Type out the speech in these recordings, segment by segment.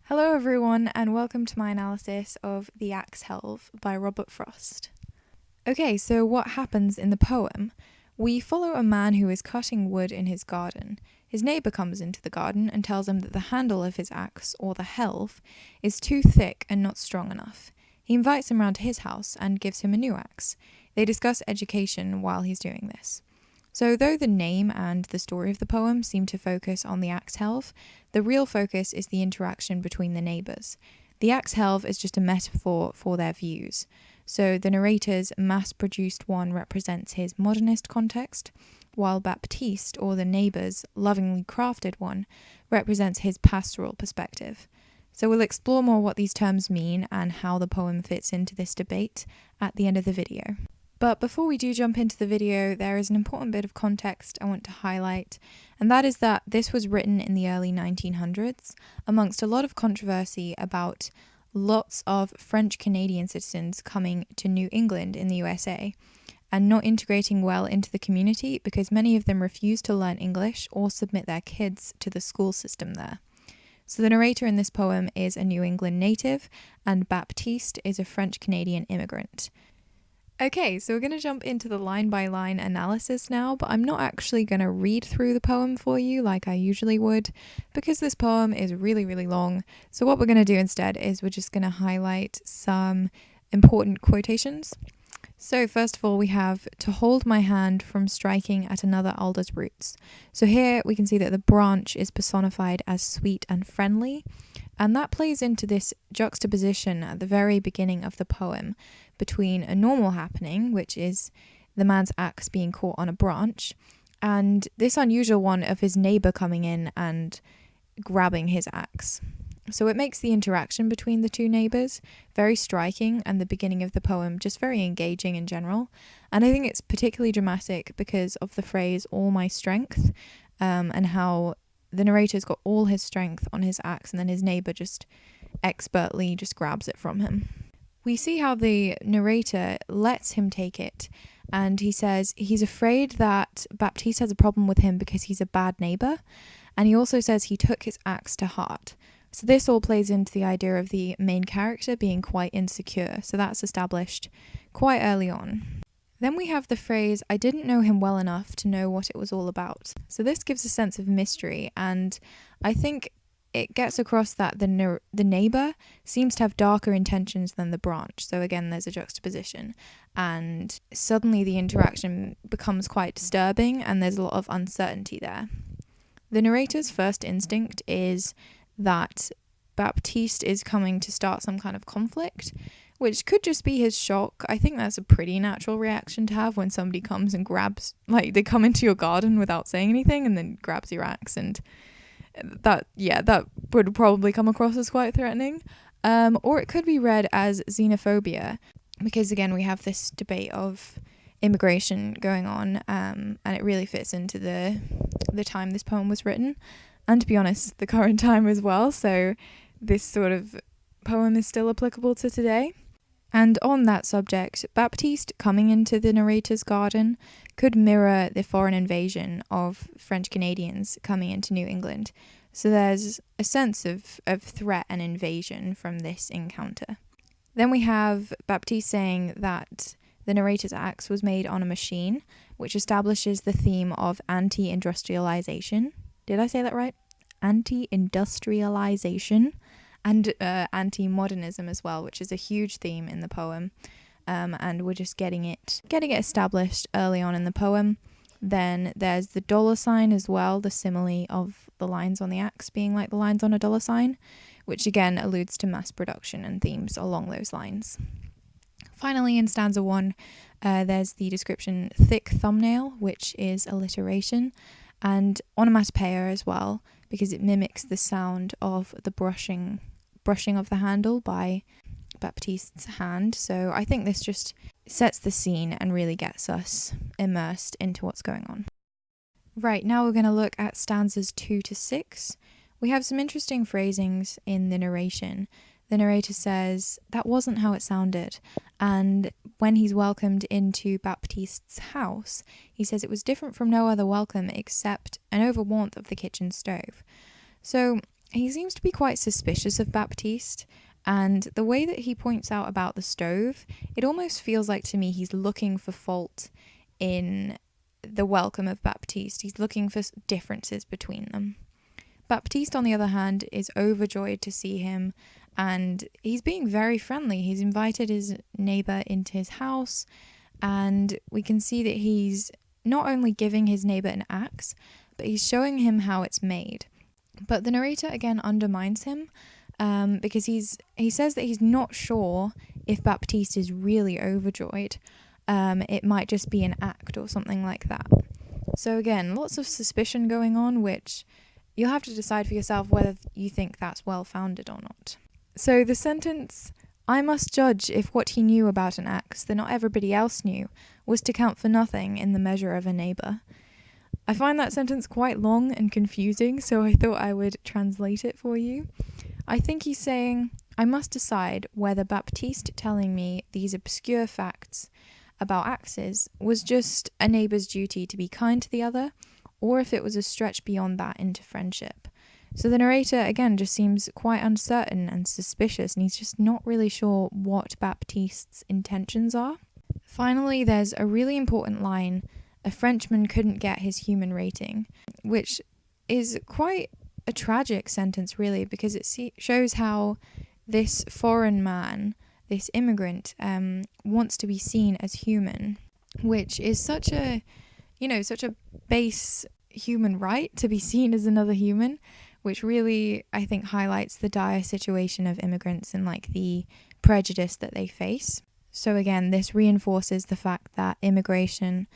Hello everyone and welcome to my analysis of the Ax-Helve by Robert Frost. Okay, so what happens in the poem? We follow a man who is cutting wood in his garden. His neighbour comes into the garden and tells him that the handle of his axe, or the helve, is too thick and not strong enough. He invites him round to his house and gives him a new axe. They discuss education while he's doing this. So though the name and the story of the poem seem to focus on the Ax-Helve, the real focus is the interaction between the neighbours. The Ax-Helve is just a metaphor for their views. So the narrator's mass-produced one represents his modernist context, while Baptiste, or the neighbour's lovingly crafted one, represents his pastoral perspective. So we'll explore more what these terms mean and how the poem fits into this debate at the end of the video. But before we do jump into the video, there is an important bit of context I want to highlight, and that is that this was written in the early 1900s, amongst a lot of controversy about lots of French Canadian citizens coming to New England in the USA, and not integrating well into the community because many of them refused to learn English or submit their kids to the school system there. So the narrator in this poem is a New England native, and Baptiste is a French Canadian immigrant. Okay, so we're going to jump into the line-by-line analysis now, but I'm not actually going to read through the poem for you like I usually would, because this poem is really, really long. So what we're going to do instead is we're just going to highlight some important quotations. So first of all, we have "to hold my hand from striking at another alder's roots." So here we can see that the branch is personified as sweet and friendly, and that plays into this juxtaposition at the very beginning of the poem between a normal happening, which is the man's axe being caught on a branch, and this unusual one of his neighbour coming in and grabbing his axe. So it makes the interaction between the two neighbours very striking, and the beginning of the poem just very engaging in general. And I think it's particularly dramatic because of the phrase "all my strength," and how the narrator's got all his strength on his axe and then his neighbour just expertly just grabs it from him. We see how the narrator lets him take it, and he says he's afraid that Baptiste has a problem with him because he's a bad neighbour, and he also says he took his axe to heart. So this all plays into the idea of the main character being quite insecure, so that's established quite early on. Then we have the phrase, "I didn't know him well enough to know what it was all about." So this gives a sense of mystery, and I think it gets across that the neighbour seems to have darker intentions than the branch. So again, there's a juxtaposition, and suddenly the interaction becomes quite disturbing and there's a lot of uncertainty there. The narrator's first instinct is that Baptiste is coming to start some kind of conflict, which could just be his shock. I think that's a pretty natural reaction to have when somebody comes and grabs, like they come into your garden without saying anything and then grabs your axe, and that would probably come across as quite threatening. Or it could be read as xenophobia, because again we have this debate of immigration going on, and it really fits into the time this poem was written, and to be honest, the current time as well, so this sort of poem is still applicable to today. And on that subject, Baptiste coming into the narrator's garden could mirror the foreign invasion of French Canadians coming into New England. So there's a sense of threat and invasion from this encounter. Then we have Baptiste saying that the narrator's axe was made on a machine, which establishes the theme of anti-industrialization. Did I say that right? Anti-industrialization. And anti-modernism as well, which is a huge theme in the poem, and we're just getting it established early on in the poem. Then there's the $ as well, the simile of the lines on the axe being like the lines on a $, which again alludes to mass production and themes along those lines. Finally, in stanza 1, there's the description "thick thumbnail," which is alliteration, and onomatopoeia as well, because it mimics the sound of the brushing of the handle by Baptiste's hand. So I think this just sets the scene and really gets us immersed into what's going on. Right, now we're going to look at stanzas 2 to 6. We have some interesting phrasings in the narration. The narrator says, "That wasn't how it sounded," and when he's welcomed into Baptiste's house, he says it was different from no other welcome except an overwarmth of the kitchen stove. So he seems to be quite suspicious of Baptiste, and the way that he points out about the stove, it almost feels like to me he's looking for fault in the welcome of Baptiste. He's looking for differences between them. Baptiste, on the other hand, is overjoyed to see him, and he's being very friendly. He's invited his neighbour into his house, and we can see that he's not only giving his neighbour an axe, but he's showing him how it's made. But the narrator again undermines him because he says that he's not sure if Baptiste is really overjoyed. It might just be an act or something like that. So again, lots of suspicion going on, which you'll have to decide for yourself whether you think that's well-founded or not. So the sentence, "I must judge if what he knew about an axe that not everybody else knew was to count for nothing in the measure of a neighbour." I find that sentence quite long and confusing, so I thought I would translate it for you. I think he's saying, I must decide whether Baptiste telling me these obscure facts about axes was just a neighbour's duty to be kind to the other, or if it was a stretch beyond that into friendship. So the narrator, again, just seems quite uncertain and suspicious, and he's just not really sure what Baptiste's intentions are. Finally, there's a really important line, "A Frenchman couldn't get his human rating," which is quite a tragic sentence, really, because it shows how this foreign man, this immigrant, wants to be seen as human, which is such a base human right to be seen as another human, which really, I think, highlights the dire situation of immigrants and like the prejudice that they face. So again, this reinforces the fact that immigration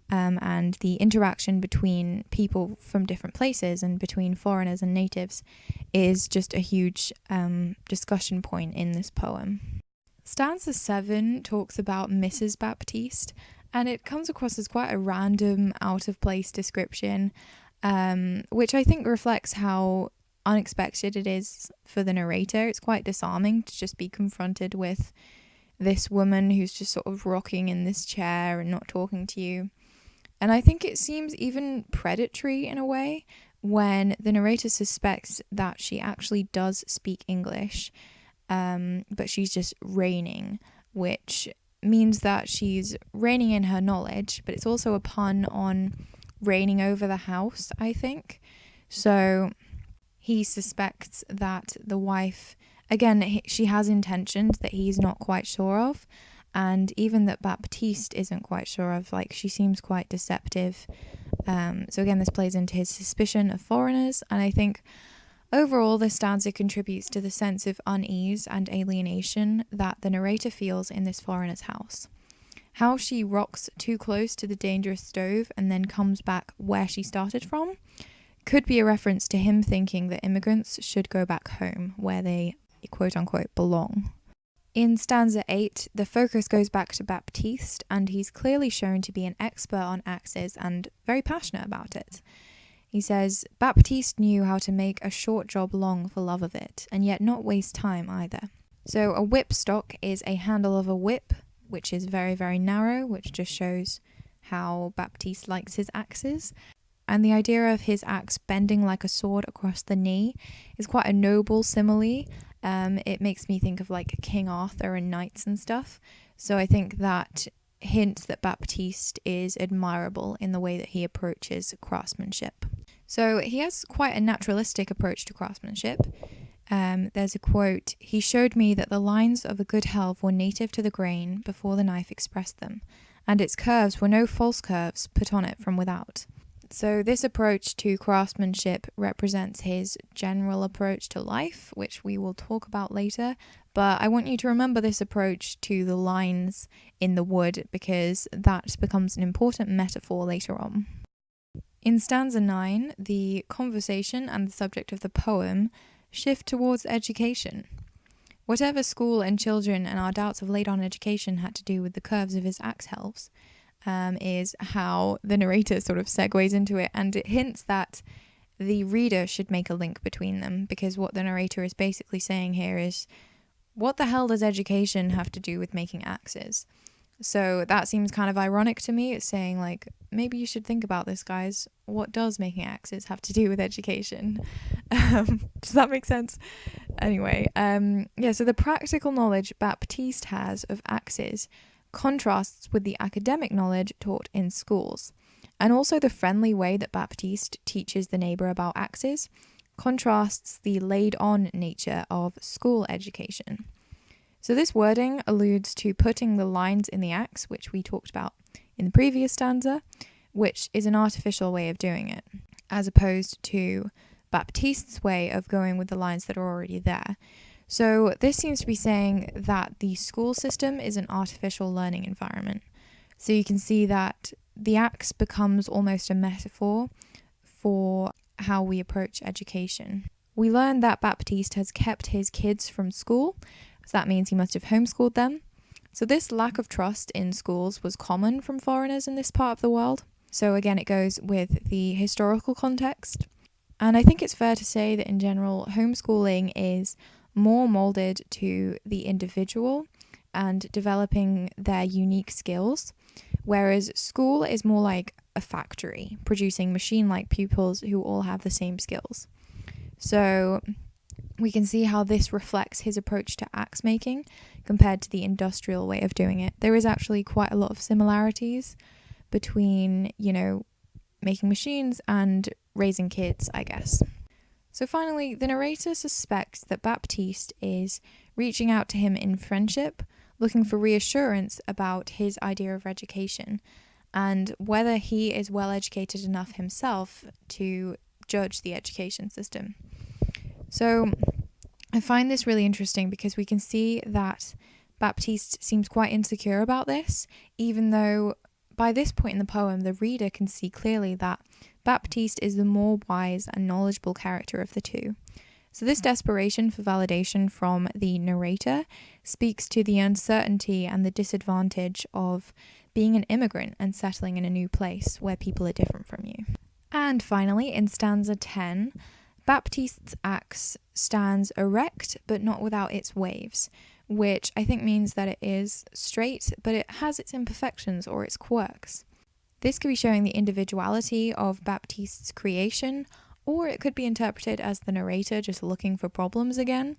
and the interaction between people from different places and between foreigners and natives is just a huge discussion point in this poem. Stanza 7 talks about Mrs. Baptiste, and it comes across as quite a random, out-of-place description, which I think reflects how unexpected it is for the narrator. It's quite disarming to just be confronted with this woman who's just sort of rocking in this chair and not talking to you. And I think it seems even predatory in a way when the narrator suspects that she actually does speak English, but she's just reigning, which means that she's reigning in her knowledge, but it's also a pun on reigning over the house, I think. So he suspects that the wife, again, she has intentions that he's not quite sure of, and even that Baptiste isn't quite sure of. Like, she seems quite deceptive. So again, this plays into his suspicion of foreigners, and I think overall this stanza contributes to the sense of unease and alienation that the narrator feels in this foreigner's house. How she rocks too close to the dangerous stove and then comes back where she started from could be a reference to him thinking that immigrants should go back home where they quote-unquote belong. In stanza 8, the focus goes back to Baptiste, and he's clearly shown to be an expert on axes and very passionate about it. He says, Baptiste knew how to make a short job long for love of it, and yet not waste time either. So a whipstock is a handle of a whip, which is very, very narrow, which just shows how Baptiste likes his axes. And the idea of his axe bending like a sword across the knee is quite a noble simile. It makes me think of like King Arthur and knights and stuff. So I think that hints that Baptiste is admirable in the way that he approaches craftsmanship. So he has quite a naturalistic approach to craftsmanship. There's a quote, "He showed me that the lines of a good helve were native to the grain before the knife expressed them, and its curves were no false curves put on it from without." So this approach to craftsmanship represents his general approach to life, which we will talk about later, but I want you to remember this approach to the lines in the wood because that becomes an important metaphor later on. In stanza 9, the conversation and the subject of the poem shift towards education. Whatever school and children and our doubts of laid-on education had to do with the curves of his Ax-Helves, is how the narrator sort of segues into it, and it hints that the reader should make a link between them, because what the narrator is basically saying here is, what the hell does education have to do with making axes? So that seems kind of ironic to me. It's saying, like, maybe you should think about this, guys. What does making axes have to do with education? Does that make sense? Anyway, so the practical knowledge Baptiste has of axes contrasts with the academic knowledge taught in schools. And also the friendly way that Baptiste teaches the neighbour about axes contrasts the laid-on nature of school education. So this wording alludes to putting the lines in the axe, which we talked about in the previous stanza, which is an artificial way of doing it, as opposed to Baptiste's way of going with the lines that are already there. So this seems to be saying that the school system is an artificial learning environment. So you can see that the axe becomes almost a metaphor for how we approach education. We learn that Baptiste has kept his kids from school, so that means he must have homeschooled them. So this lack of trust in schools was common from foreigners in this part of the world. So again, it goes with the historical context. And I think it's fair to say that in general, homeschooling is more molded to the individual and developing their unique skills, whereas school is more like a factory, producing machine-like pupils who all have the same skills. So we can see how this reflects his approach to axe making compared to the industrial way of doing it. There is actually quite a lot of similarities between, making machines and raising kids, I guess. So finally, the narrator suspects that Baptiste is reaching out to him in friendship, looking for reassurance about his idea of education and whether he is well educated enough himself to judge the education system. So I find this really interesting because we can see that Baptiste seems quite insecure about this, even though by this point in the poem, the reader can see clearly that Baptiste is the more wise and knowledgeable character of the two. So this desperation for validation from the narrator speaks to the uncertainty and the disadvantage of being an immigrant and settling in a new place where people are different from you. And finally, in stanza 10, Baptiste's axe stands erect but not without its waves, which I think means that it is straight but it has its imperfections or its quirks. This could be showing the individuality of Baptiste's creation, or it could be interpreted as the narrator just looking for problems again.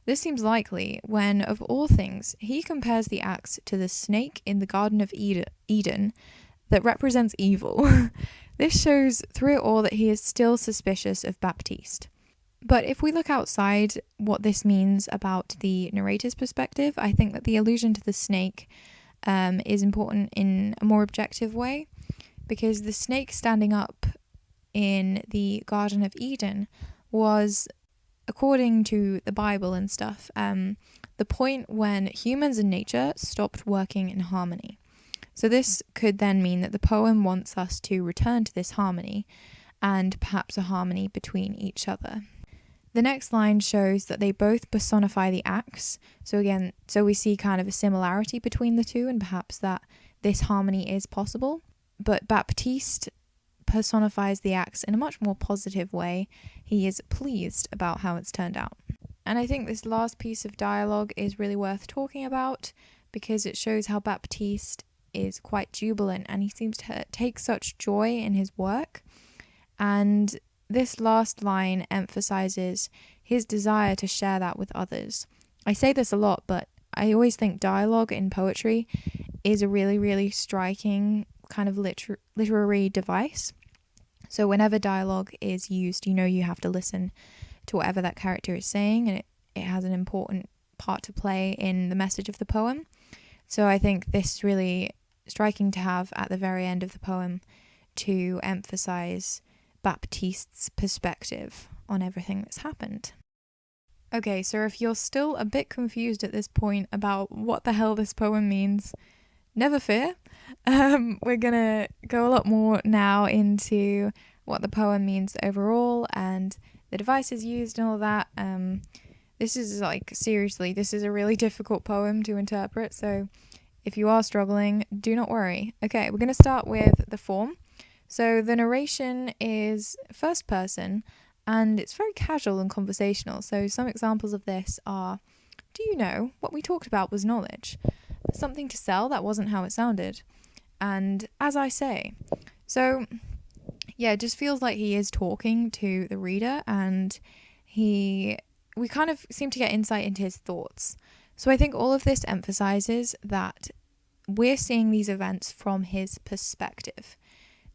This seems likely when, of all things, he compares the axe to the snake in the Garden of Eden that represents evil. This shows through it all that he is still suspicious of Baptiste. But if we look outside what this means about the narrator's perspective, I think that the allusion to the snake is important in a more objective way, because the snake standing up in the Garden of Eden was, according to the Bible and stuff, the point when humans and nature stopped working in harmony. So this could then mean that the poem wants us to return to this harmony, and perhaps a harmony between each other. The next line shows that they both personify the axe. So we see kind of a similarity between the two, and perhaps that this harmony is possible. But Baptiste personifies the axe in a much more positive way. He is pleased about how it's turned out. And I think this last piece of dialogue is really worth talking about because it shows how Baptiste is quite jubilant and he seems to take such joy in his work. And this last line emphasizes his desire to share that with others. I say this a lot, but I always think dialogue in poetry is a really, really striking kind of literary device. So whenever dialogue is used, you have to listen to whatever that character is saying, and it has an important part to play in the message of the poem. So I think this is really striking to have at the very end of the poem to emphasize Baptiste's perspective on everything that's happened. Okay, so if you're still a bit confused at this point about what the hell this poem means, never fear. We're gonna go a lot more now into what the poem means overall and the devices used and all that. This is this is a really difficult poem to interpret, so if you are struggling, do not worry. Okay, we're gonna start with the form. So the narration is first person and it's very casual and conversational. So some examples of this are, do you know what we talked about was knowledge? something to sell. That wasn't how it sounded. And as I say, so yeah, it just feels like he is talking to the reader, and we kind of seem to get insight into his thoughts. So I think all of this emphasizes that we're seeing these events from his perspective.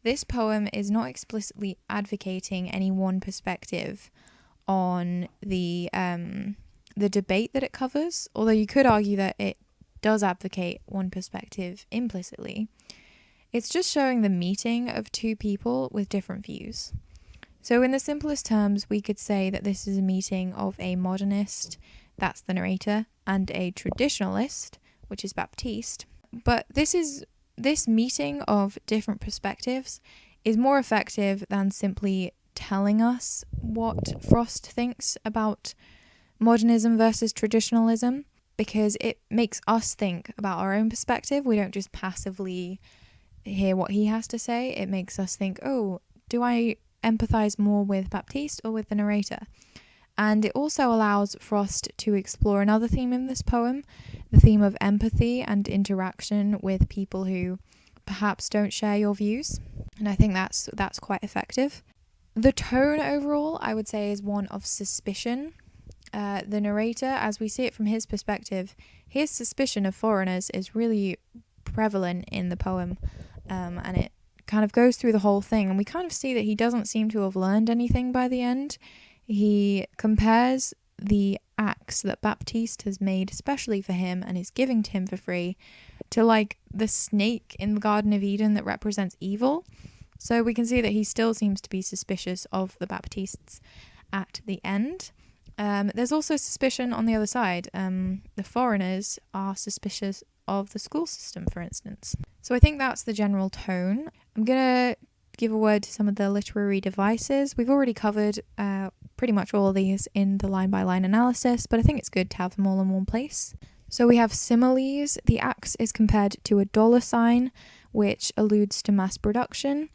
This poem is not explicitly advocating any one perspective on the debate that it covers, although you could argue that it does advocate one perspective implicitly. It's just showing the meeting of two people with different views. So in the simplest terms, we could say that this is a meeting of a modernist, that's the narrator, and a traditionalist, which is Baptiste. But this meeting of different perspectives is more effective than simply telling us what Frost thinks about modernism versus traditionalism, because it makes us think about our own perspective. We don't just passively hear what he has to say. It makes us think, oh, do I empathize more with Baptiste or with the narrator? And it also allows Frost to explore another theme in this poem, the theme of empathy and interaction with people who perhaps don't share your views. And I think that's quite effective. The tone overall, I would say, is one of suspicion. The narrator, as we see it from his perspective, his suspicion of foreigners is really prevalent in the poem, and it kind of goes through the whole thing, and we kind of see that he doesn't seem to have learned anything by the end. He compares the axe that Baptiste has made especially for him and is giving to him for free to like the snake in the Garden of Eden that represents evil. So we can see that he still seems to be suspicious of the Baptistes at the end. There's also suspicion on the other side. The foreigners are suspicious of the school system, for instance. So I think that's the general tone. I'm going to give a word to some of the literary devices. We've already covered pretty much all of these in the line-by-line analysis, but I think it's good to have them all in one place. So we have similes. The axe is compared to a $sign, which alludes to mass production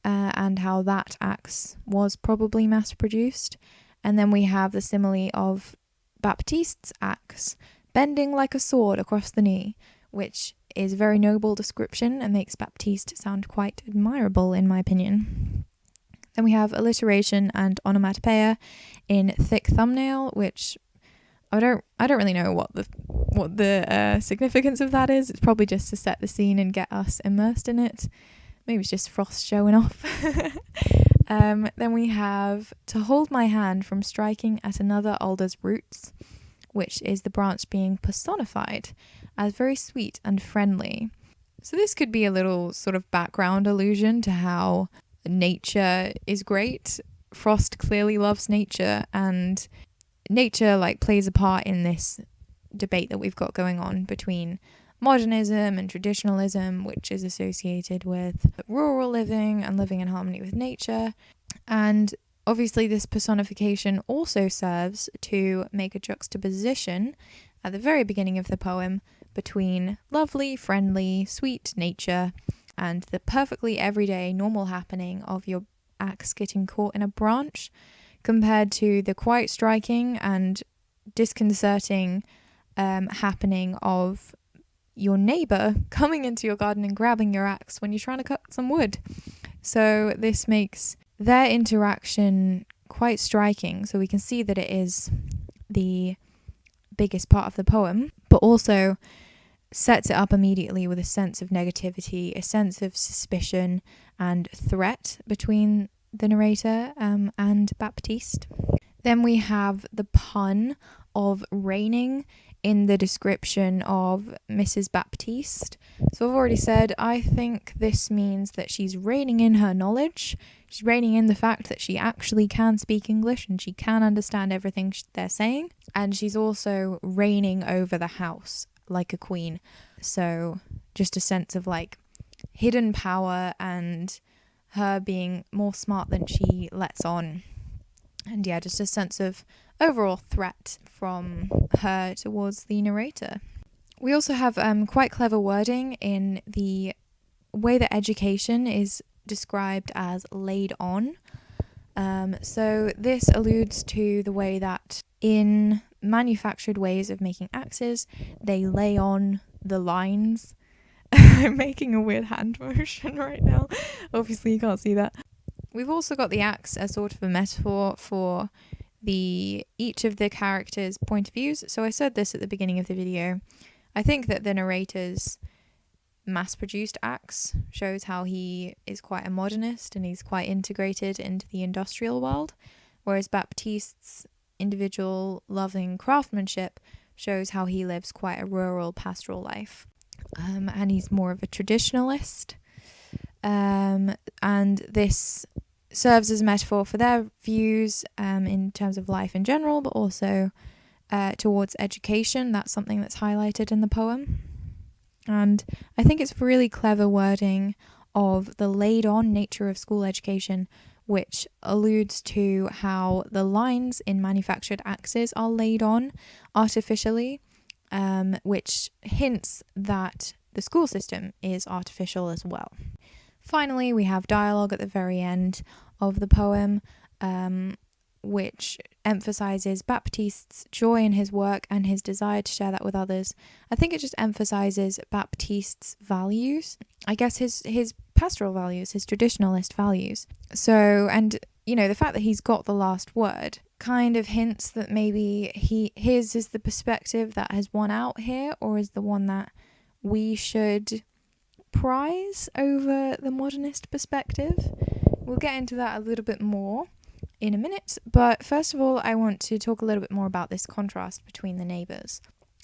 and how that axe was probably mass-produced. And then we have the simile of Baptiste's axe, bending like a sword across the knee, which is a very noble description and makes Baptiste sound quite admirable, in my opinion. Then we have alliteration and onomatopoeia in thick thumbnail, which I don't really know what the significance of that is. It's probably just to set the scene and get us immersed in it. Maybe it's just Frost showing off. Then we have to hold my hand from striking at another alder's roots, which is the branch being personified as very sweet and friendly. So this could be a little sort of background allusion to how nature is great. Frost clearly loves nature, and nature plays a part in this debate that we've got going on between modernism and traditionalism, which is associated with rural living and living in harmony with nature. And obviously this personification also serves to make a juxtaposition at the very beginning of the poem between lovely, friendly, sweet nature and the perfectly everyday normal happening of your axe getting caught in a branch, compared to the quite striking and disconcerting happening of your neighbour coming into your garden and grabbing your axe when you're trying to cut some wood. So this makes their interaction quite striking. So we can see that it is the biggest part of the poem, but also sets it up immediately with a sense of negativity, a sense of suspicion and threat between the narrator and Baptiste. Then we have the pun of raining in the description of Mrs. Baptiste. So I've already said, I think this means that she's reining in her knowledge. She's reining in the fact that she actually can speak English and she can understand everything they're saying. And she's also reigning over the house like a queen. So just a sense of hidden power and her being more smart than she lets on. And yeah, just a sense of overall threat from her towards the narrator. We also have quite clever wording in the way that education is described as laid on. So this alludes to the way that in manufactured ways of making axes. They lay on the lines. I'm making a weird hand motion right now. Obviously you can't see that. We've also got the axe as sort of a metaphor for each of the characters' point of views. So I said this at the beginning of the video. I think that the narrator's mass-produced axe shows how he is quite a modernist and he's quite integrated into the industrial world, whereas Baptiste's individual loving craftsmanship shows how he lives quite a rural pastoral life. And he's more of a traditionalist. And this serves as a metaphor for their views in terms of life in general, but also towards education. That's something that's highlighted in the poem. And I think it's really clever wording of the laid-on nature of school education, which alludes to how the lines in manufactured axes are laid on artificially, which hints that the school system is artificial as well. Finally, we have dialogue at the very end of the poem, which emphasizes Baptiste's joy in his work and his desire to share that with others. I think it just emphasizes Baptiste's values, I guess his pastoral values, his traditionalist values. So, and the fact that he's got the last word kind of hints that maybe his is the perspective that has won out here, or is the one that we should prize over the modernist perspective. We'll get into that a little bit more in a minute, but first of all I want to talk a little bit more about this contrast between the neighbours.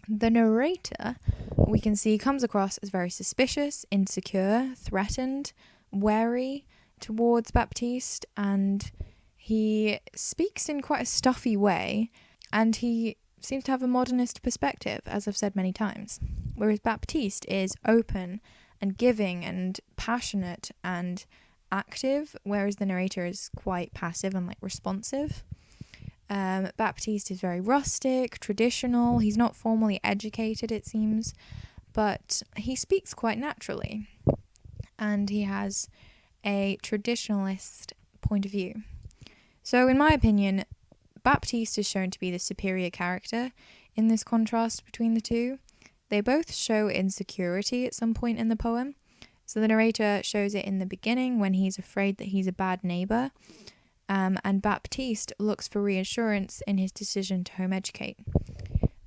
The narrator, we can see, comes across as very suspicious, insecure, threatened, wary towards Baptiste, and he speaks in quite a stuffy way, and he seems to have a modernist perspective, as I've said many times, whereas Baptiste is open and giving and passionate and active, whereas the narrator is quite passive and responsive. Baptiste is very rustic, traditional. He's not formally educated, it seems, but he speaks quite naturally, and he has a traditionalist point of view. So in my opinion, Baptiste is shown to be the superior character in this contrast between the two. They both show insecurity at some point in the poem. So the narrator shows it in the beginning when he's afraid that he's a bad neighbour, and Baptiste looks for reassurance in his decision to home educate.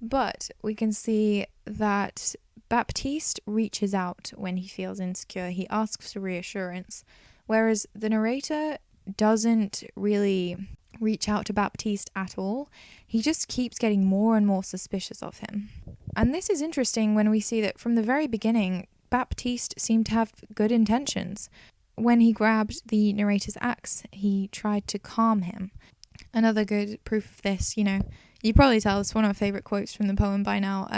But we can see that Baptiste reaches out when he feels insecure. He asks for reassurance, whereas the narrator doesn't really reach out to Baptiste at all. He just keeps getting more and more suspicious of him. And this is interesting when we see that from the very beginning, Baptiste seemed to have good intentions. When he grabbed the narrator's axe, he tried to calm him. Another good proof of this, you probably tell it's one of my favourite quotes from the poem by now.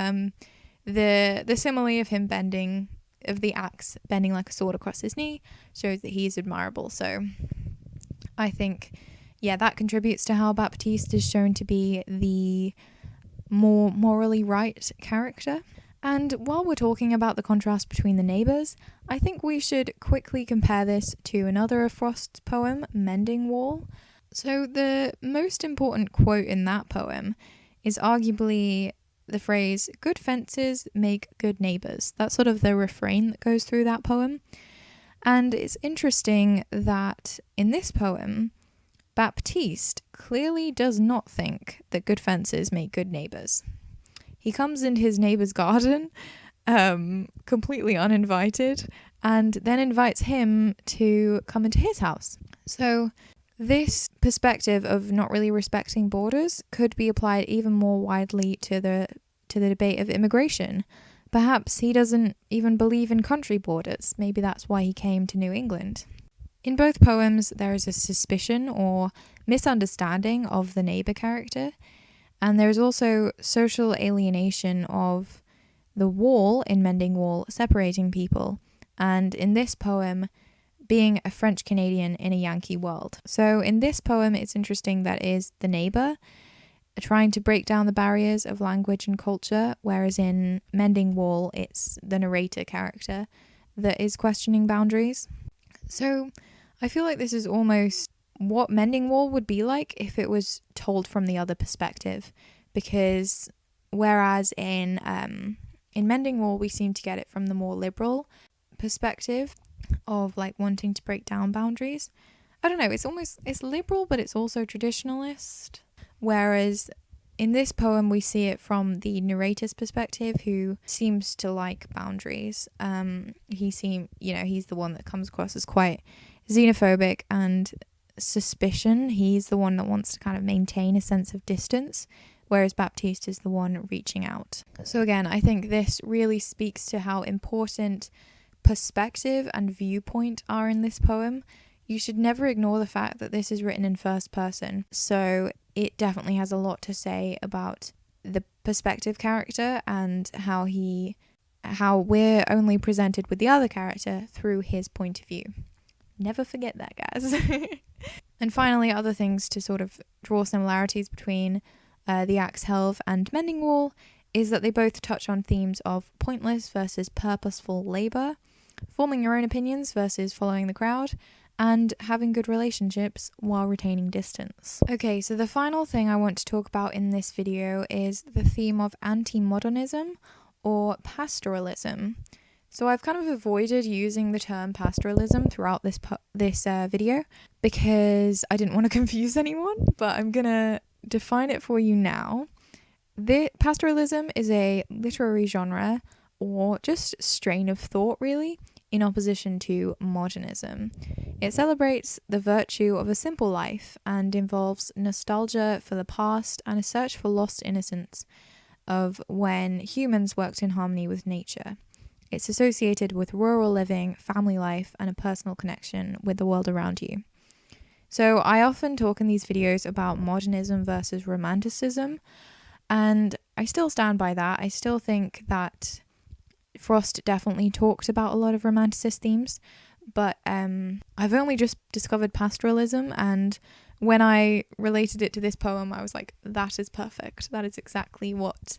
The simile of him bending, of the axe bending like a sword across his knee, shows that he is admirable. So I think, that contributes to how Baptiste is shown to be the more morally right character. And while we're talking about the contrast between the neighbours, I think we should quickly compare this to another of Frost's poem, Mending. So the most important quote in that poem is arguably the phrase, "Good fences make good neighbours." That's sort of the refrain that goes through that poem. And it's interesting that in this poem, Baptiste clearly does not think that good fences make good neighbours. He comes into his neighbour's garden, completely uninvited, and then invites him to come into his house. So this perspective of not really respecting borders could be applied even more widely to the debate of immigration. Perhaps he doesn't even believe in country borders. Maybe that's why he came to New England. In both poems, there is a suspicion or misunderstanding of the neighbour character, and there's also social alienation of the wall in Mending separating people, and in this poem, being a French Canadian in a Yankee world. So in this poem, it's interesting that it is the neighbour trying to break down the barriers of language and culture, whereas in Mending it's the narrator character that is questioning boundaries. So I feel like this is almost what Mending would be like if it was told from the other perspective, because whereas in Mending we seem to get it from the more liberal perspective of like wanting to break down boundaries. I don't know, it's liberal, but it's also traditionalist. Whereas in this poem, we see it from the narrator's perspective, who seems to like boundaries. He's the one that comes across as quite xenophobic and suspicion. He's the one that wants to kind of maintain a sense of distance, whereas Baptiste is the one reaching out. So again, I think this really speaks to how important perspective and viewpoint are in this poem. You should never ignore the fact that this is written in first person, so it definitely has a lot to say about the perspective character and how we're only presented with the other character through his point of view. Never forget that, guys. And finally, other things to sort of draw similarities between the Ax-Helve and Mending is that they both touch on themes of pointless versus purposeful labour, forming your own opinions versus following the crowd, and having good relationships while retaining distance. Okay, so the final thing I want to talk about in this video is the theme of anti-modernism or pastoralism. So I've kind of avoided using the term pastoralism throughout this video because I didn't want to confuse anyone, but I'm gonna define it for you now. Pastoralism is a literary genre or just strain of thought, really, in opposition to modernism. It celebrates the virtue of a simple life and involves nostalgia for the past and a search for lost innocence of when humans worked in harmony with nature. It's associated with rural living, family life, and a personal connection with the world around you. So I often talk in these videos about modernism versus romanticism, and I still stand by that. I still think that Frost definitely talked about a lot of romanticist themes, but I've only just discovered pastoralism, and when I related it to this poem, I was like, that is perfect. That is exactly what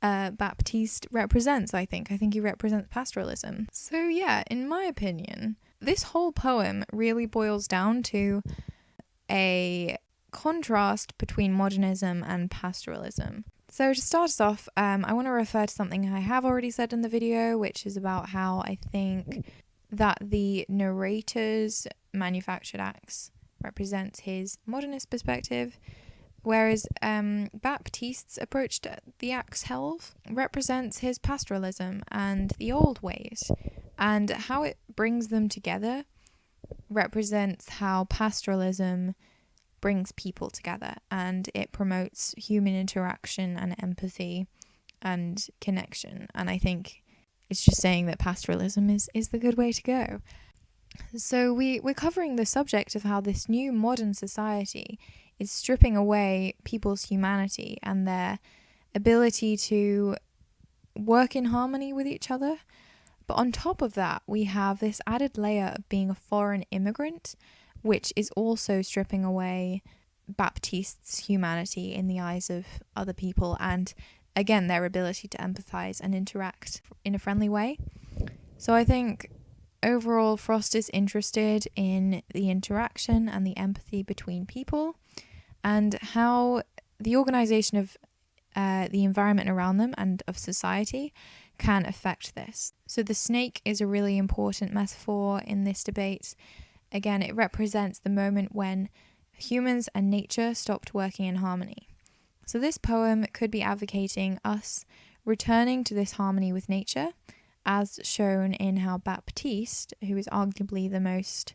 Baptiste represents, I think. I think he represents pastoralism. So yeah, in my opinion, this whole poem really boils down to a contrast between modernism and pastoralism. So to start us off, I want to refer to something I have already said in the video, which is about how I think that the narrator's manufactured axe represents his modernist perspective, whereas Baptiste's approach to the Ax-Helve represents his pastoralism and the old ways, and how it brings them together represents how pastoralism brings people together, and it promotes human interaction and empathy and connection. And I think it's just saying that pastoralism is the good way to go. So we're covering the subject of how this new modern society is stripping away people's humanity and their ability to work in harmony with each other. But on top of that, we have this added layer of being a foreign immigrant, which is also stripping away Baptiste's humanity in the eyes of other people, and again, their ability to empathize and interact in a friendly way. So I think overall, Frost is interested in the interaction and the empathy between people, and how the organization of the environment around them and of society can affect this. So the snake is a really important metaphor in this debate. Again, it represents the moment when humans and nature stopped working in harmony. So this poem could be advocating us returning to this harmony with nature, as shown in how Baptiste, who is arguably the most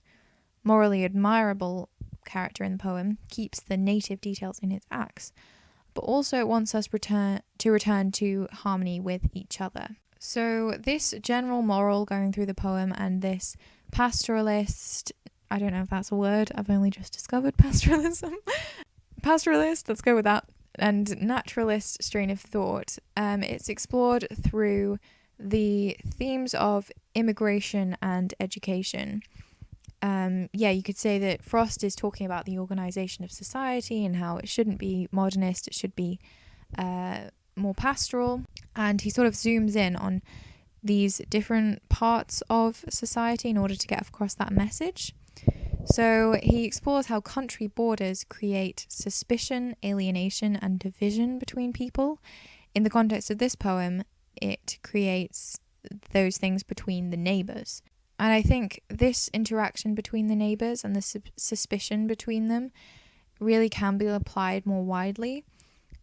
morally admirable character in the poem, keeps the native details in his axe, but also wants us to return to harmony with each other. So this general moral going through the poem and this pastoralist, I don't know if that's a word, I've only just discovered pastoralism. Pastoralist, let's go with that, and naturalist strain of thought. It's explored through the themes of immigration and education. You could say that Frost is talking about the organization of society and how it shouldn't be modernist, it should be more pastoral, and he sort of zooms in on these different parts of society in order to get across that message. So he explores how country borders create suspicion, alienation, and division between people. In the context of this poem, it creates those things between the neighbours. And I think this interaction between the neighbours and the suspicion between them really can be applied more widely,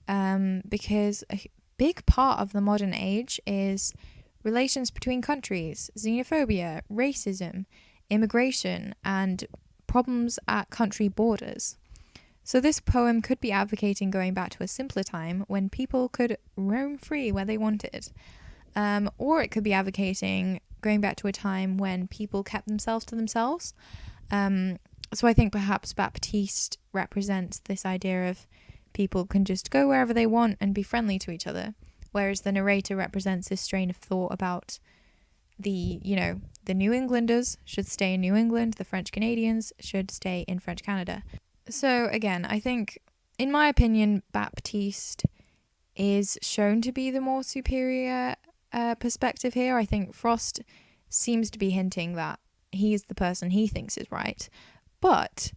because a big part of the modern age is relations between countries, xenophobia, racism, immigration, and problems at country borders. So this poem could be advocating going back to a simpler time when people could roam free where they wanted. Or it could be advocating going back to a time when people kept themselves to themselves. So I think perhaps Baptiste represents this idea of people can just go wherever they want and be friendly to each other, whereas the narrator represents this strain of thought about the New Englanders should stay in New England, the French Canadians should stay in French Canada. So again, I think, in my opinion, Baptiste is shown to be the more superior perspective here. I think Frost seems to be hinting that he's the person he thinks is right. But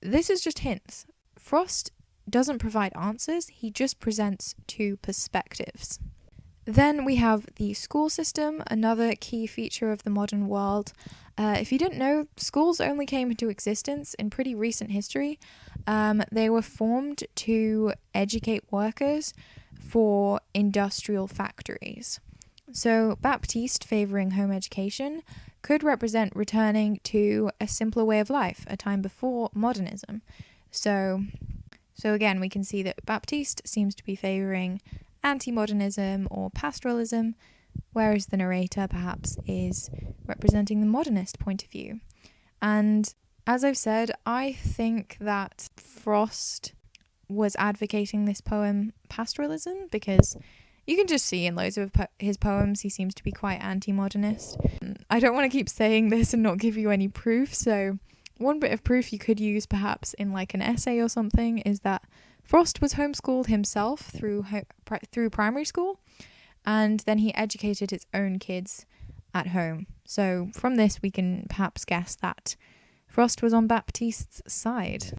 this is just hints. Frost doesn't provide answers, he just presents two perspectives. Then we have the school system, another key feature of the modern world. If you didn't know, schools only came into existence in pretty recent history. They were formed to educate workers for industrial factories. So Baptiste favouring home education could represent returning to a simpler way of life, a time before modernism. So again, we can see that Baptiste seems to be favouring anti-modernism or pastoralism, whereas the narrator perhaps is representing the modernist point of view. And as I've said, I think that Frost was advocating this poem pastoralism because you can just see in loads of his poems he seems to be quite anti-modernist. I don't want to keep saying this and not give you any proof, so one bit of proof you could use perhaps in like an essay or something is that Frost was homeschooled himself through primary school, and then he educated his own kids at home. So from this we can perhaps guess that Frost was on Baptiste's side.